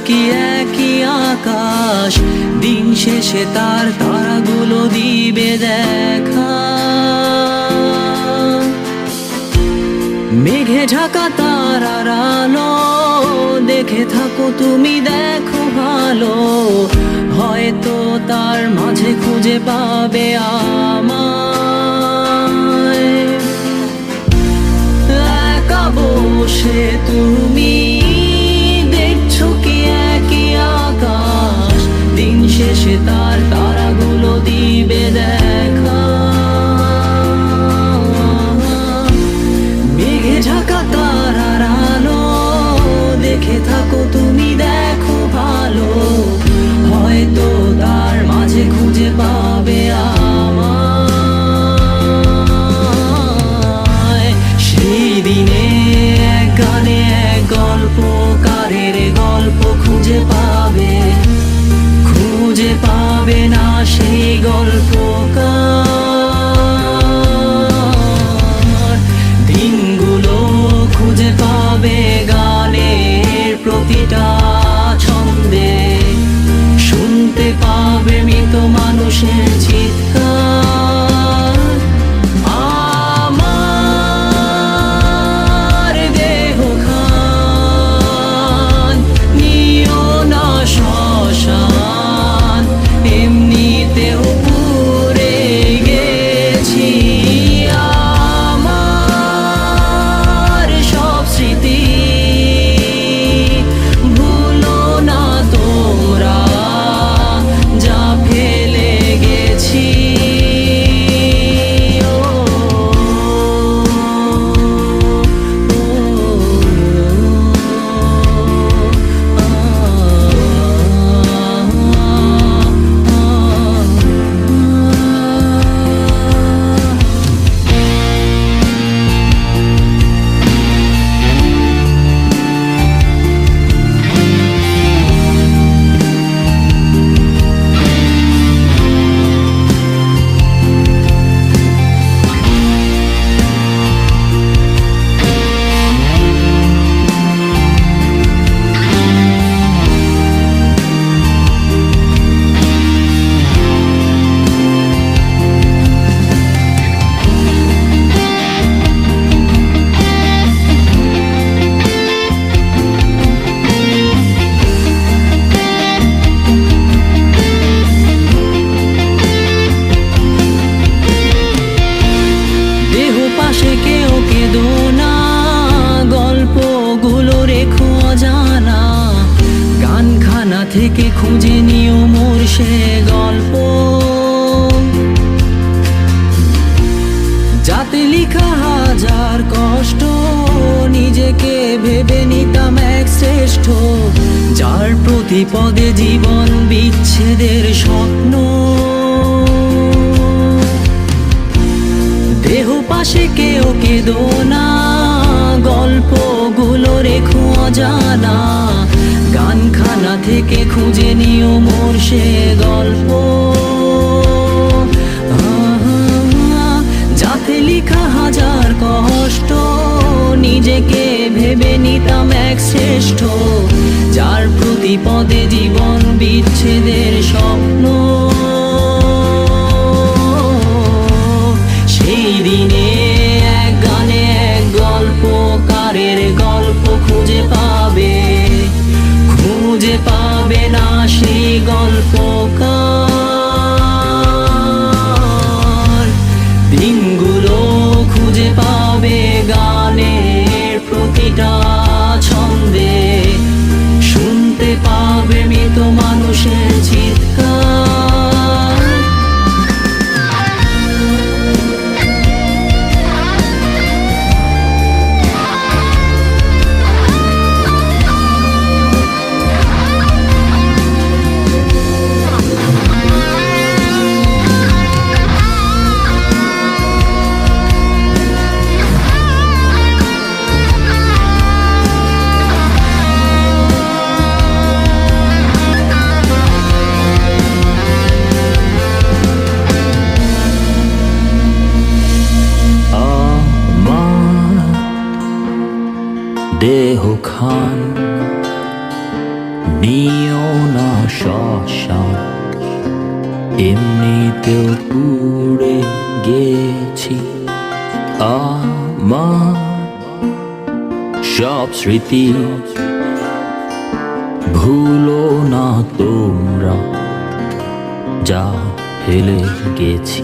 কি একই আকাশ, দিন শেষে তার তারাগুলো দিবে দেখা। মেঘে ঢাকা তারার আলো দেখে থাকো তুমি, দেখো ভালো, হয়তো তার মাঝে খুঁজে পাবে আমায়। একা বসে তুমি দেখছো কি একই আকাশ, দিন শেষে তার তারাগুলো দিবে দেখা। মেঘে ঢাকা তারার আলো দেখে থাকো তুমি, দেখো ভালো, হয়তো তার মাঝে খুঁজে পাবে আমায়। সেই দিনে এক গানে এক গল্পকারের গল্প খুঁজে পাবে, খুঁজে পাবে না সেই গল্পকার। দিনগুলো খুঁজে পাবে গানের প্রতিটা ছন্দে, শুনতে পাবে মৃত মানুষের চিৎকার। আমার দেহ খান নিও না শ্মশান, এমনিতেও পুড়ে গেছি। আমার সব স্মৃতি ভুলো না তোমরা, যা ফেলে গেছি। পাশে কেউ কেঁদো না, গল্পগুলো রেখো অজানা, গানখানা থেকে খুঁজে নিও মোর সে গল্প, যাতে লিখা হাজার কষ্ট, নিজেকে ভেবে নিতাম এক শ্রেষ্ঠ, যার প্রতি পদে জীবন বিচ্ছেদের স্বপ্ন। দেহ পাশে কেউ কেঁদো না, গল্পগুলো রেখো অজানা, গানখানা থেকে খুঁজে নিও মোর সে গল্প, যাতে লিখা হাজার কষ্ট, নিজেকে ভেবে নিতাম এক শ্রেষ্ঠ, যার প্রতি পদে জীবন বিচ্ছেদের স্বপ্ন। সেই দিনে এক গানে এক গল্পকারের গল্প খুঁজে পাবে, খুঁজে পাবে না সেই গল্পকার। দিনগুলো খুঁজে পাবে গানের প্রতিটা ছন্দে, শুনতে পাবে মৃত মানুষের চিৎকার। দেহ খান পাষাণ এমনিতেও পুড়ে গেছি। আমার সব স্মৃতি ভুলো না তোমরা, যা ফেলে গেছি।